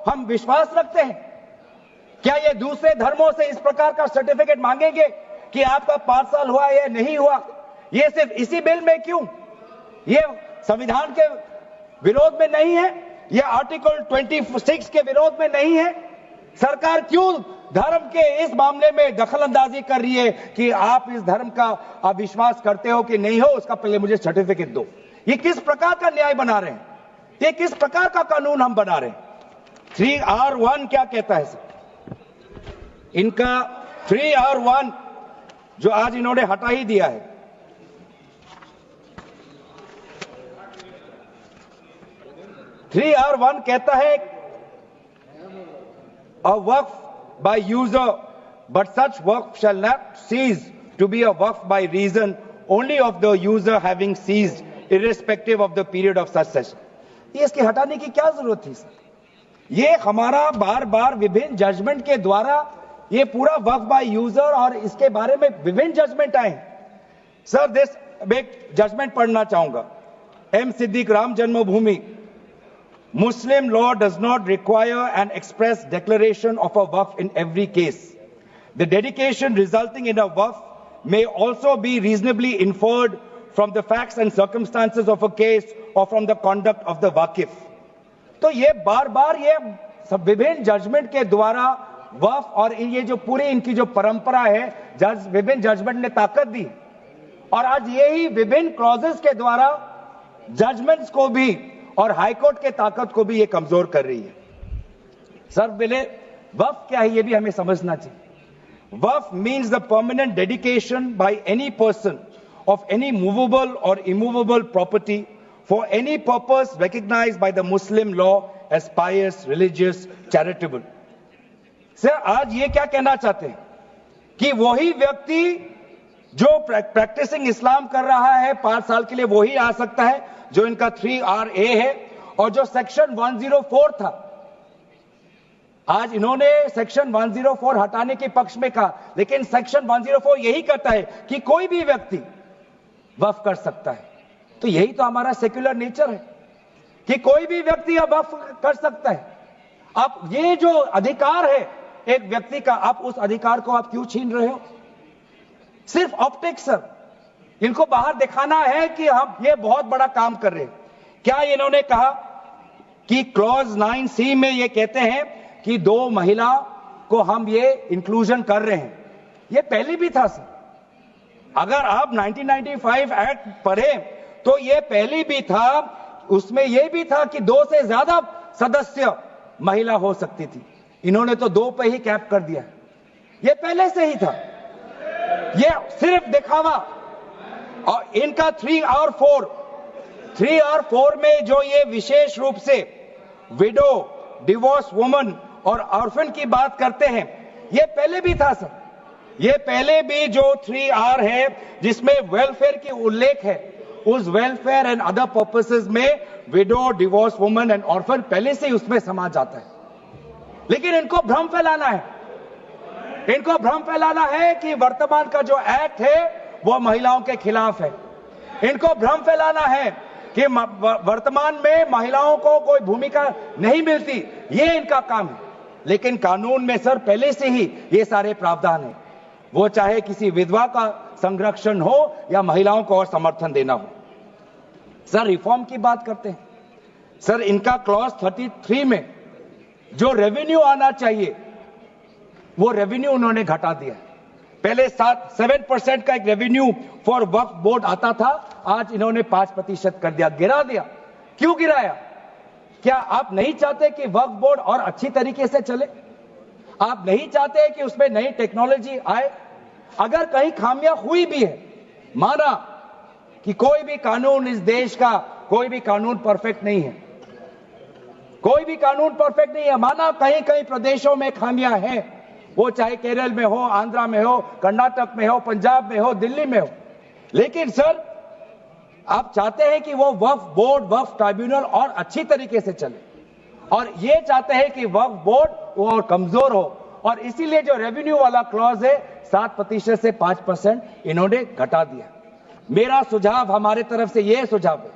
हम विश्वास रखते हैं? क्या ये दूसरे धर्मों से इस प्रकार का सर्टिफिकेट मांगेंगे कि आपका 5 साल हुआ या नहीं हुआ? ये सिर्फ इसी बिल में क्यों? ये संविधान के विरोध में नहीं है? ये आर्टिकल 26 के विरोध में नहीं है? सरकार क्यों धर्म के इस मामले में दखलंदाजी कर रही है कि आप इस धर्म का आप विश्वास करते हो कि नहीं हो, उसका पहले मुझे सर्टिफिकेट दो? ये किस प्रकार का न्याय बना रहे हैं? ये किस प्रकार का कानून हम बना रहे हैं? 3R1 क्या कहता है सर? इनका 3R1 जो आज इन्होंने हटा ही दिया है, 3R1 कहता है a waqf by user, but such waqf shall not cease to be a waqf by reason only of the user having ceased, irrespective of the period of such session. ये इसके हटाने की क्या जरूरत थी सर? ये हमारा बार बार विभिन्न जजमेंट के द्वारा ये पूरा वक्फ बाय यूजर और इसके बारे में विभिन्न जजमेंट आए सर। दिस एक जजमेंट पढ़ना चाहूंगा। M Siddique, Ram Janmabhoomi, Muslim law does not require an express declaration of a waqf in every case. The dedication resulting in a waqf may also be reasonably inferred from the facts and circumstances of a case or from the conduct of the waqif. तो ये बार बार ये विभिन्न judgement के द्वारा वक्फ और ये जो पूरी इनकी जो परंपरा है, विभिन्न जजमेंट ने ताकत दी और आज यही विभिन्न क्लॉजेस के द्वारा जजमेंट्स को भी और हाईकोर्ट के ताकत को भी ये कमजोर कर रही है। सर बोले वक्फ क्या है ये भी हमें समझना चाहिए। Waqf means the permanent dedication by any person of any movable or immovable property for any purpose recognised by the Muslim law as pious, religious, charitable. Sir आज ये क्या कहना चाहते हैं कि वही व्यक्ति जो प्रैक्टिसिंग इस्लाम कर रहा है 5 साल के लिए वही आ सकता है, जो इनका 3RA है और जो सेक्शन 104 था। आज इन्होंने सेक्शन 104 हटाने के पक्ष में कहा, लेकिन सेक्शन 104 यही कहता है कि कोई भी व्यक्ति वक्फ कर सकता है। तो यही तो हमारा सेक्युलर नेचर है कि कोई भी व्यक्ति अब वक्फ कर सकता है। अब ये जो अधिकार है एक व्यक्ति का, आप उस अधिकार को आप क्यों छीन रहे हो? सिर्फ ऑप्टिक्स सर, इनको बाहर दिखाना है कि हम ये बहुत बड़ा काम कर रहे हैं। क्या इन्होंने कहा कि क्लॉज 9C में ये कहते हैं कि 2 महिला को हम ये इंक्लूजन कर रहे हैं? ये पहले भी था सर। अगर आप 1995 एक्ट पढ़े तो ये पहले भी था, उसमें ये भी था कि 2 से ज्यादा सदस्य महिला हो सकती थी। इन्होंने तो 2 पे ही कैप कर दिया। ये पहले से ही था, ये सिर्फ दिखावा। और इनका 3R4 में जो ये विशेष रूप से विडो, डिवोर्स वुमन और ऑर्फन की बात करते हैं, ये पहले भी था सर। ये पहले भी जो 3R है जिसमें वेलफेयर की उल्लेख है, उस वेलफेयर एंड अदर पर्पसेस में window, divorce woman and orphan पहले से ही उसमें समा जाता है। लेकिन इनको भ्रम फैलाना है, इनको भ्रम फैलाना है कि वर्तमान का जो एक्ट है वो महिलाओं के खिलाफ है। इनको भ्रम फैलाना है कि वर्तमान में महिलाओं को कोई भूमिका नहीं मिलती, ये इनका काम है। लेकिन कानून में सर पहले से ही ये सारे प्रावधान है, वो चाहे किसी विधवा का संरक्षण हो या महिलाओं को और समर्थन देना हो। सर रिफॉर्म की बात करते हैं सर, इनका क्लॉज 33 में जो रेवेन्यू आना चाहिए वो रेवेन्यू उन्होंने घटा दिया। पहले 7% का एक रेवेन्यू फॉर वक्फ बोर्ड आता था, आज इन्होंने 5% कर दिया, गिरा दिया। क्यों गिराया? क्या आप नहीं चाहते कि वक्फ बोर्ड और अच्छी तरीके से चले? आप नहीं चाहते कि उसमें नई टेक्नोलॉजी आए? अगर कहीं खामियां हुई भी है, माना कि कोई भी कानून इस देश का, कोई भी कानून परफेक्ट नहीं है, कोई भी कानून परफेक्ट नहीं है, माना कहीं कहीं प्रदेशों में खामियां हैं, वो चाहे केरल में हो, आंध्रा में हो, कर्नाटक में हो, पंजाब में हो, दिल्ली में हो। लेकिन सर आप चाहते हैं कि वो वक्फ बोर्ड, वक्फ ट्राइब्यूनल और अच्छी तरीके से चले, और ये चाहते हैं कि वक्फ बोर्ड वो और कमजोर हो, और इसीलिए जो रेवेन्यू वाला क्लॉज है 7% से 5% इन्होंने घटा दिया। मेरा सुझाव, हमारे तरफ से यह सुझाव है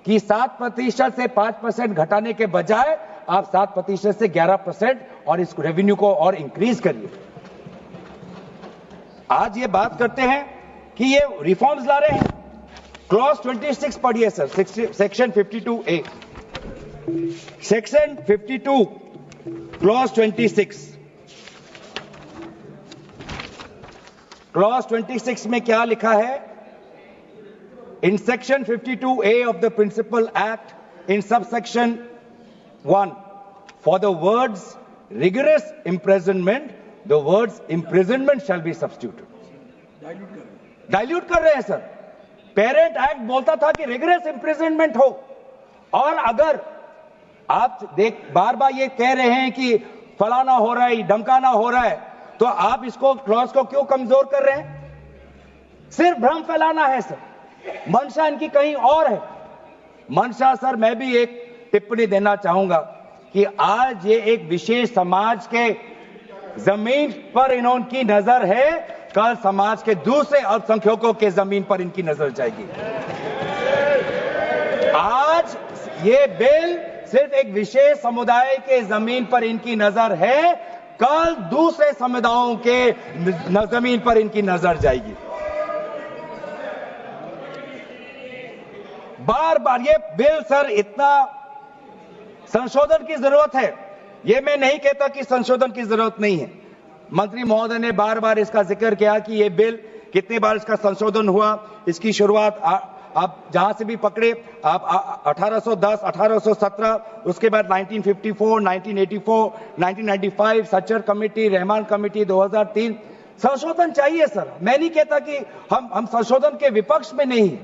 कि 7% से 5% घटाने के बजाय आप 7% से 11% और इस रेवेन्यू को और इंक्रीज करिए। आज ये बात करते हैं कि ये रिफॉर्म्स ला रहे हैं। क्लॉज 26 पढ़िए sir, section 52A, section 52 clause 26। Clause 26 में क्या लिखा है? In section 52A of the Principal Act, in subsection 1, for the words rigorous imprisonment, the words imprisonment shall be substituted. Dilute कर रहे हैं सर। पेरेंट एक्ट बोलता था कि रिगरस इंप्रिजनमेंट हो, और अगर आप बार बार ये कह रहे हैं कि फलाना हो रहा है, धमकाना हो रहा है, तो आप इसको क्लॉज को क्यों कमजोर कर रहे हैं? सिर्फ भ्रम फैलाना है सर। मंशा इनकी कहीं और है। मंशा सर, मैं भी एक टिप्पणी देना चाहूंगा कि आज ये एक विशेष समाज के जमीन पर इनकी नजर है, कल समाज के दूसरे अल्पसंख्यकों के जमीन पर इनकी नजर जाएगी। आज ये बिल सिर्फ एक विशेष समुदाय के जमीन पर इनकी नजर है, कल दूसरे समुदायों के जमीन पर इनकी नजर जाएगी। बार बार ये बिल सर, इतना संशोधन की जरूरत है। ये मैं नहीं कहता कि संशोधन की जरूरत नहीं है। मंत्री महोदय ने बार बार इसका जिक्र किया कि ये बिल कितनी बार इसका संशोधन हुआ। इसकी शुरुआत आप जहां से भी पकड़े, आप 1810, 1817, उसके बाद 1954, 1984, 1995, सच्चर कमेटी, रहमान कमेटी 2003। संशोधन चाहिए सर। मैं नहीं कहता कि हम संशोधन के विपक्ष में नहीं,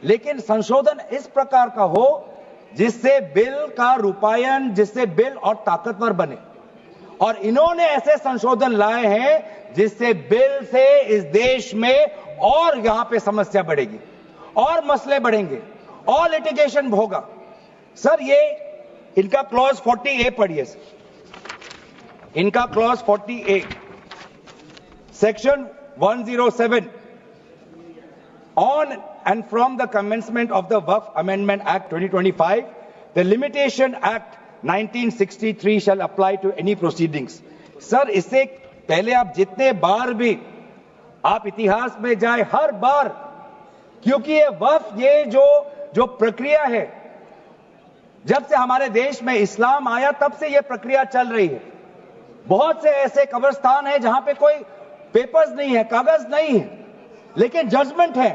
लेकिन संशोधन इस प्रकार का हो जिससे बिल का रूपायन, जिससे बिल और ताकतवर बने। और इन्होंने ऐसे संशोधन लाए हैं जिससे बिल से इस देश में और यहां पे समस्या बढ़ेगी, और मसले बढ़ेंगे, और लिटिगेशन होगा। सर ये इनका क्लॉज 40A पढ़िए सर। इनका clause 40A, section 107, on and from the commencement of the Waqf Amendment Act 2025, the Limitation Act 1963 shall apply to any proceedings. Sir, इससे पहले आप जितने बार भी आप इतिहास में जाए, हर बार, क्योंकि ये वक्फ, ये जो प्रक्रिया है, जब से हमारे देश में इस्लाम आया तब से ये प्रक्रिया चल रही है। बहुत से ऐसे कब्रिस्तान हैं जहां पे कोई पेपर्स नहीं है, कागज नहीं है, लेकिन जजमेंट है,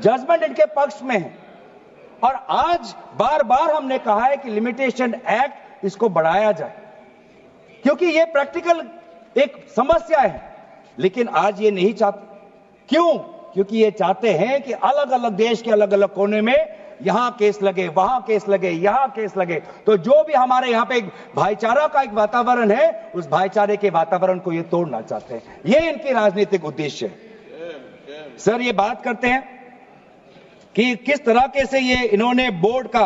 जजमेंट इनके पक्ष में है। और आज बार बार हमने कहा है कि लिमिटेशन एक्ट इसको बढ़ाया जाए, क्योंकि ये प्रैक्टिकल एक समस्या है। लेकिन आज ये नहीं चाहते। क्यों? क्योंकि ये चाहते हैं कि अलग अलग देश के अलग अलग कोने में यहां केस लगे, वहां केस लगे, यहां केस लगे। तो जो भी हमारे यहां पे एक भाईचारा का एक वातावरण है, उस भाईचारे के वातावरण को ये तोड़ना चाहते हैं। ये इनकी राजनीतिक उद्देश्य है। सर ये बात करते हैं कि किस तरीके से ये इन्होंने बोर्ड का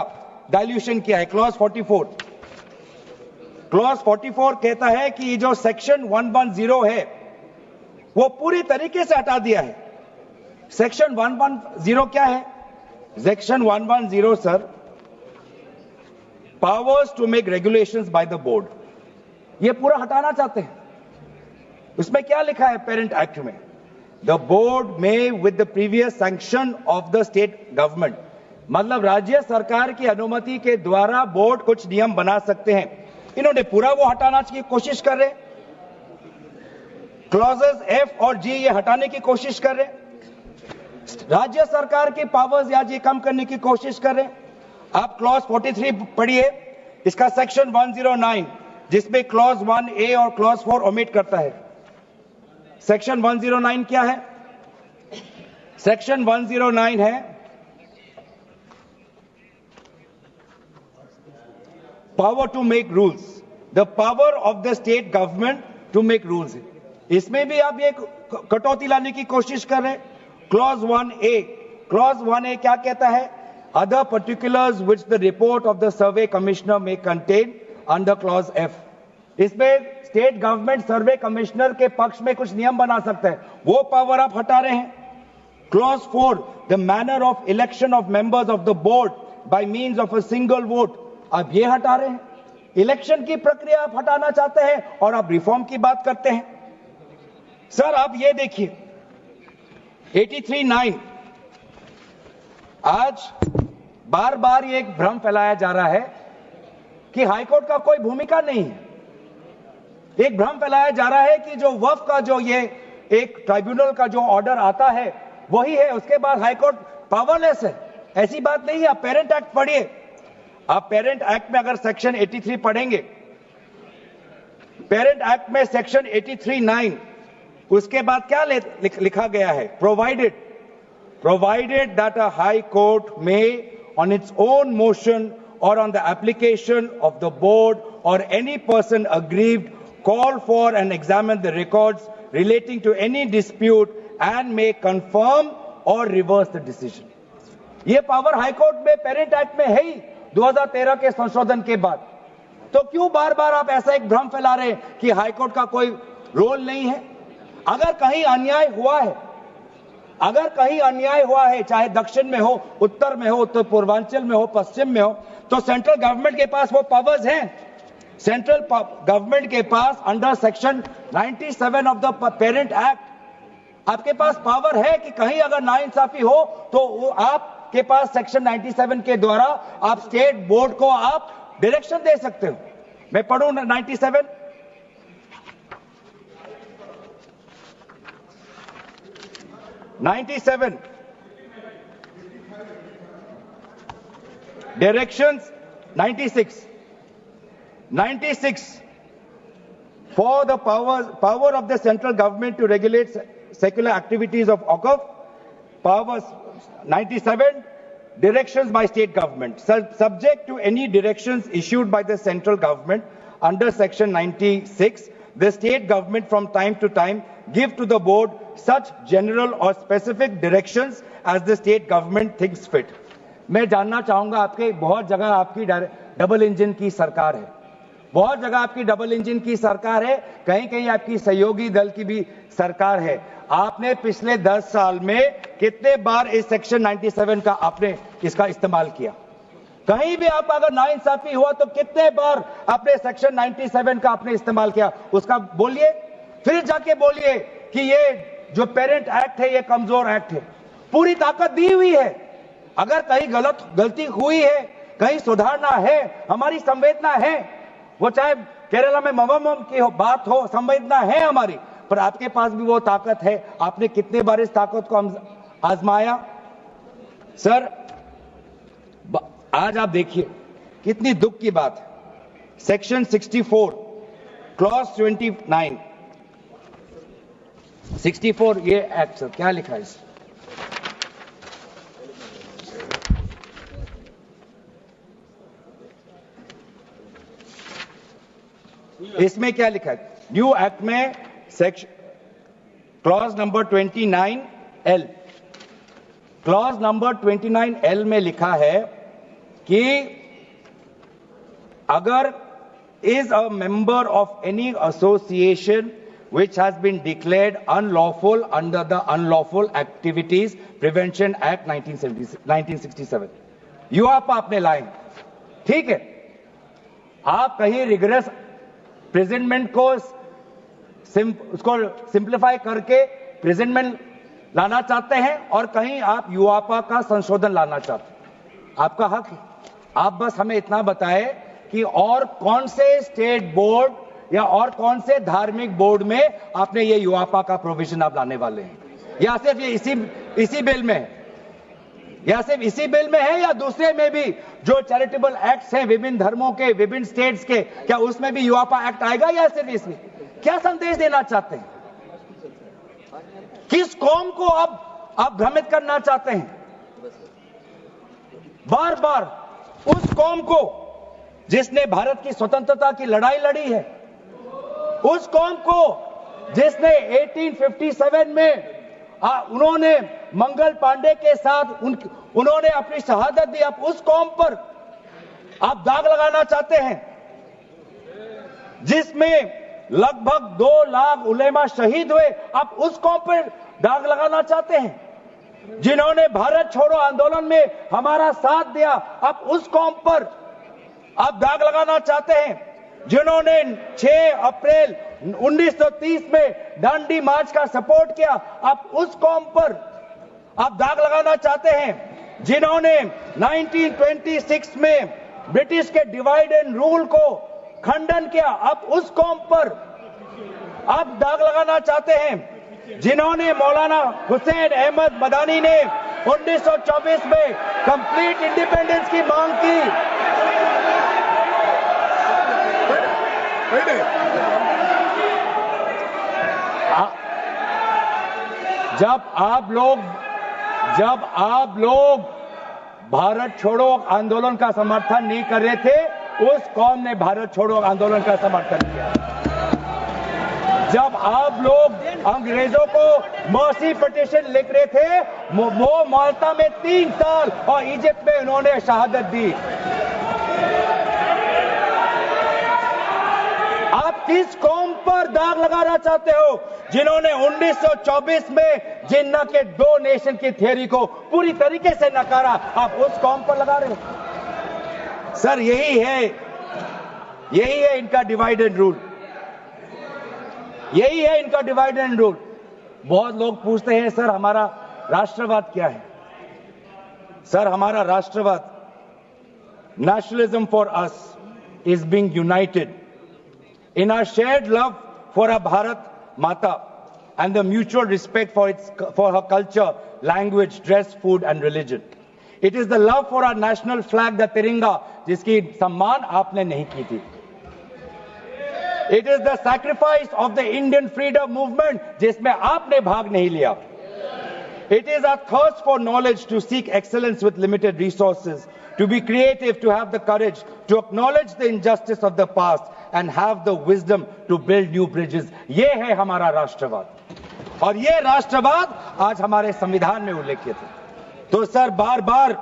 डाइल्यूशन किया है। क्लॉज 44, क्लॉज 44 कहता है कि ये जो सेक्शन 110 है वो पूरी तरीके से हटा दिया है। सेक्शन 110 क्या है? Section 110 sir, powers to make regulations by the board, ये पूरा हटाना चाहते हैं। उसमें क्या लिखा है पेरेंट एक्ट में? The board may with the previous sanction of the state government, मतलब राज्य सरकार की अनुमति के द्वारा बोर्ड कुछ नियम बना सकते हैं। इन्होंने पूरा वो हटाना की कोशिश कर रहे। क्लॉजेस F और G ये हटाने की कोशिश कर रहे। राज्य सरकार की पावर्स या ये कम करने की कोशिश कर रहे। आप क्लॉज 43 पढ़िए, इसका सेक्शन 109, जिसमें क्लॉज 1A और क्लॉज 4 ओमिट करता है। सेक्शन 109 क्या है? सेक्शन 109 है power to make rules, the power of the state government to make rules. इसमें भी आप ये कटौती लाने की कोशिश कर रहे हैं। क्लॉज 1A, क्लॉज 1A क्या कहता है? Other particulars which the report of the survey commissioner में कंटेन अंडर क्लॉज F। इसमें स्टेट गवर्नमेंट सर्वे कमिश्नर के पक्ष में कुछ नियम बना सकता है, वो पावर आप हटा रहे हैं। Clause 4, the manner of election of members of the board by means of a single vote, अब ये हटा रहे हैं। इलेक्शन की प्रक्रिया आप हटाना चाहते हैं और आप रिफॉर्म की बात करते हैं। सर आप ये देखिए 83(9) आज बार बार ये एक भ्रम फैलाया जा रहा है कि हाईकोर्ट का कोई भूमिका नहीं है। एक भ्रम फैलाया जा रहा है कि जो वक्फ का जो ये एक ट्राइब्यूनल का जो ऑर्डर आता है वही है, उसके बाद हाईकोर्ट पावरलेस है। ऐसी बात नहीं है। आप पेरेंट एक्ट पढ़िए। आप पेरेंट एक्ट में अगर सेक्शन 83 पढ़ेंगे, पेरेंट एक्ट में सेक्शन 83(9) उसके बाद क्या लिखा गया है? provided that a high court may on its own motion or on the application of the board or any person aggrieved call for and examine the records relating to any dispute and may confirm or reverse the decision. ये power high court में parent act में है ही 2013 के संशोधन के बाद। तो क्यों बार बार आप ऐसा एक भ्रम फैला रहे हैं कि हाईकोर्ट का कोई रोल नहीं है? अगर कहीं अन्याय हुआ है, अगर कहीं अन्याय हुआ है, चाहे दक्षिण में हो, उत्तर में हो, उत्तर पूर्वांचल में हो, पश्चिम में हो, तो सेंट्रल गवर्नमेंट के पास वो पावर्स हैं। सेंट्रल गवर्नमेंट के पास under section 97 of the parent act आपके पास पावर है कि कहीं अगर नाइंसाफी हो तो आपके पास सेक्शन 97 के द्वारा आप स्टेट बोर्ड को आप डायरेक्शन दे सकते हो। मैं पढ़ूं 97। Directions 96 for the power of the central government to regulate secular activities of OCF. Powers 97 directions by state government subject to any directions issued by the central government under section 96. The state government from time to time give to the board such general or specific directions as the state government thinks fit. मैं जानना चाहूंगा, आपके बहुत जगह आपकी double engine की सरकार है, बहुत जगह आपकी डबल इंजन की सरकार है, कहीं कहीं आपकी सहयोगी दल की भी सरकार है। आपने पिछले 10 साल में कितने बार इस सेक्शन 97 का आपने इसका इस्तेमाल किया? कहीं भी आप अगर नाइंसाफी हुआ तो कितने बार आपने सेक्शन 97 का आपने इस्तेमाल किया? उसका बोलिए, फिर जाके बोलिए कि ये जो पेरेंट एक्ट है ये कमजोर एक्ट है। पूरी ताकत दी हुई है। अगर कहीं गलती हुई है, कहीं सुधारना है, हमारी संवेदना है, वो चाहे केरला में मवम की बात हो, संवेदना है हमारी, पर आपके पास भी वो ताकत है। आपने कितने बार इस ताकत को आजमाया? सर आज आप देखिए कितनी दुख की बात है। सेक्शन 64 क्लॉज 29 64 ये एक्ट सर क्या लिखा है इसमें क्या लिखा है? न्यू एक्ट में section clause number 29L, clause number 29L में लिखा है कि अगर is a member of any association which has been declared unlawful under the Unlawful Activities Prevention Act 1967, यूआपा आपने लाए, ठीक है। आप कहीं रिग्रेस प्रेजेंटमेंट को उसको सिंप्लीफाई करके प्रेजेंटमेंट लाना चाहते हैं और कहीं आप यूआपा का संशोधन लाना चाहते हैं। आपका हक है। आप बस हमें इतना बताएं कि और कौन से स्टेट बोर्ड या और कौन से धार्मिक बोर्ड में आपने ये यूआपा का प्रोविजन आप लाने वाले हैं, या सिर्फ ये इसी बिल में है, या सिर्फ इसी बिल में है, या दूसरे में भी जो चैरिटेबल एक्ट्स हैं विभिन्न धर्मों के, विभिन्न स्टेट्स के, क्या उसमें भी यूआपा एक्ट आएगा या सिर्फ इसमें? क्या संदेश देना चाहते हैं? किस कौम को आप भ्रमित करना चाहते हैं? बार बार उस कौम को जिसने भारत की स्वतंत्रता की लड़ाई लड़ी है, उस कौम को जिसने 1857 में उन्होंने मंगल पांडे के साथ उन्होंने अपनी शहादत दी, आप उस कौम पर आप दाग लगाना चाहते हैं जिसमें लगभग 2 लाख उलेमा शहीद हुए, आप उस कौम पर दाग लगाना चाहते हैं जिन्होंने भारत छोड़ो आंदोलन में हमारा साथ दिया, आप उस कौम पर आप दाग लगाना चाहते हैं जिन्होंने 6 अप्रैल 1930 में दांडी मार्च का सपोर्ट किया, आप उस कौम पर आप दाग लगाना चाहते हैं। जिन्होंने 1926 में ब्रिटिश के डिवाइड एंड रूल को खंडन किया, आप उस कौम पर आप दाग लगाना चाहते हैं। जिन्होंने मौलाना हुसैन अहमद मदानी ने 1924 में कंप्लीट इंडिपेंडेंस की मांग की, जब आप लोग भारत छोड़ो आंदोलन का समर्थन नहीं कर रहे थे, उस कौम ने भारत छोड़ो आंदोलन का समर्थन किया। जब आप लोग अंग्रेजों को मर्सी पिटीशन लिख रहे थे, वो माल्टा में 3 साल और इजिप्ट में उन्होंने शहादत दी। आप किस कौम पर दाग लगाना चाहते हो? जिन्होंने 1924 में जिन्ना के 2 नेशन की थ्योरी को पूरी तरीके से नकारा, आप उस कौम पर लगा रहे हो। सर यही है इनका डिवाइड एंड रूल, यही है इनका डिवाइड एंड रूल। बहुत लोग पूछते हैं सर हमारा राष्ट्रवाद क्या है? सर हमारा राष्ट्रवाद, nationalism for us is being United in our shared love for our Bharat Mata and the mutual respect for her culture, language, dress, food and religion. It is the love for our national flag, the Tiringa, जिसकी सम्मान आपने नहीं की थी. It is the sacrifice of the Indian freedom movement, जिसमें आपने भाग नहीं लिया. It is our thirst for knowledge, to seek excellence with limited resources, to be creative, to have the courage, to acknowledge the injustice of the past and have the wisdom to build new bridges. ये है हमारा राष्ट्रवाद, और ये राष्ट्रवाद आज हमारे संविधान में उल्लेखित है. तो सर बार बार